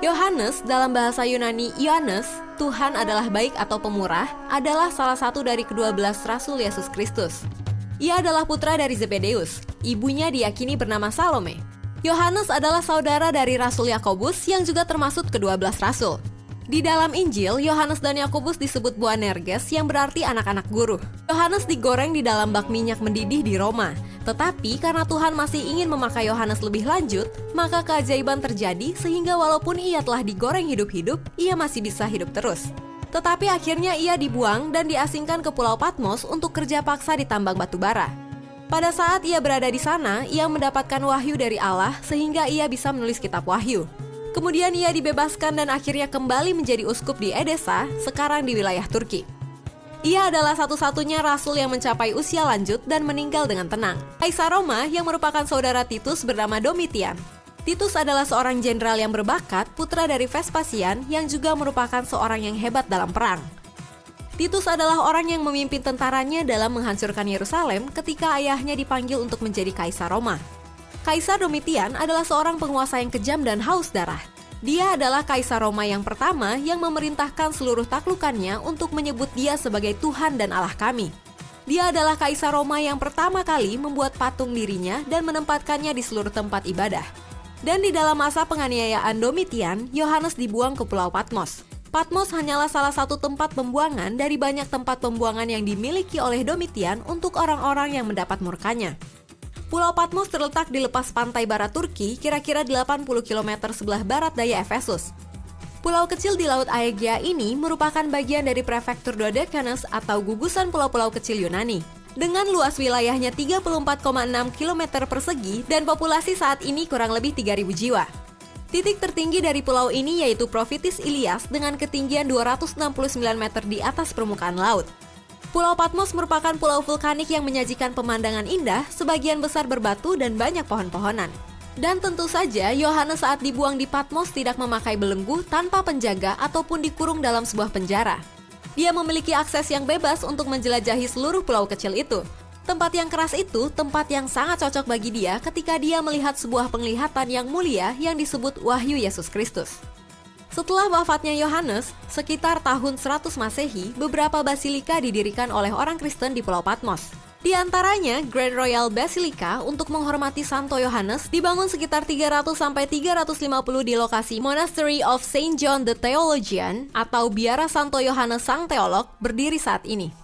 Yohanes, dalam bahasa Yunani Ioannes, Tuhan adalah baik atau pemurah, adalah salah satu dari ke-12 Rasul Yesus Kristus. Ia adalah putra dari Zebedeus, ibunya diyakini bernama Salome. Yohanes adalah saudara dari Rasul Yakobus yang juga termasuk ke-12 Rasul. Di dalam Injil, Yohanes dan Yakobus disebut Boanerges yang berarti anak-anak guru. Yohanes digoreng di dalam bak minyak mendidih di Roma. Tetapi karena Tuhan masih ingin memakai Yohanes lebih lanjut, maka keajaiban terjadi sehingga walaupun ia telah digoreng hidup-hidup, ia masih bisa hidup terus. Tetapi akhirnya ia dibuang dan diasingkan ke Pulau Patmos untuk kerja paksa di tambang batu bara. Pada saat ia berada di sana, ia mendapatkan wahyu dari Allah sehingga ia bisa menulis kitab Wahyu. Kemudian ia dibebaskan dan akhirnya kembali menjadi uskup di Edesa, sekarang di wilayah Turki. Ia adalah satu-satunya rasul yang mencapai usia lanjut dan meninggal dengan tenang. Kaisar Roma yang merupakan saudara Titus bernama Domitian. Titus adalah seorang jenderal yang berbakat, putra dari Vespasian yang juga merupakan seorang yang hebat dalam perang. Titus adalah orang yang memimpin tentaranya dalam menghancurkan Yerusalem ketika ayahnya dipanggil untuk menjadi Kaisar Roma. Kaisar Domitian adalah seorang penguasa yang kejam dan haus darah. Dia adalah Kaisar Roma yang pertama yang memerintahkan seluruh taklukannya untuk menyebut dia sebagai Tuhan dan Allah kami. Dia adalah Kaisar Roma yang pertama kali membuat patung dirinya dan menempatkannya di seluruh tempat ibadah. Dan di dalam masa penganiayaan Domitian, Yohanes dibuang ke Pulau Patmos. Patmos hanyalah salah satu tempat pembuangan dari banyak tempat pembuangan yang dimiliki oleh Domitian untuk orang-orang yang mendapat murkanya. Pulau Patmos terletak di lepas pantai barat Turki, kira-kira 80 km sebelah barat daya Efesus. Pulau kecil di Laut Aegea ini merupakan bagian dari prefektur Dodecanus atau gugusan pulau-pulau kecil Yunani. Dengan luas wilayahnya 34,6 km persegi dan populasi saat ini kurang lebih 3.000 jiwa. Titik tertinggi dari pulau ini yaitu Prophitis Ilias dengan ketinggian 269 meter di atas permukaan laut. Pulau Patmos merupakan pulau vulkanik yang menyajikan pemandangan indah, sebagian besar berbatu dan banyak pohon-pohonan. Dan tentu saja, Yohanes saat dibuang di Patmos tidak memakai belenggu tanpa penjaga ataupun dikurung dalam sebuah penjara. Dia memiliki akses yang bebas untuk menjelajahi seluruh pulau kecil itu. Tempat yang keras itu, tempat yang sangat cocok bagi dia ketika dia melihat sebuah penglihatan yang mulia yang disebut Wahyu Yesus Kristus. Setelah wafatnya Yohanes, sekitar tahun 100 Masehi, beberapa basilika didirikan oleh orang Kristen di Pulau Patmos. Di antaranya, Grand Royal Basilica untuk menghormati Santo Yohanes dibangun sekitar 300-350 di lokasi Monastery of Saint John the Theologian atau Biara Santo Yohanes Sang Teolog berdiri saat ini.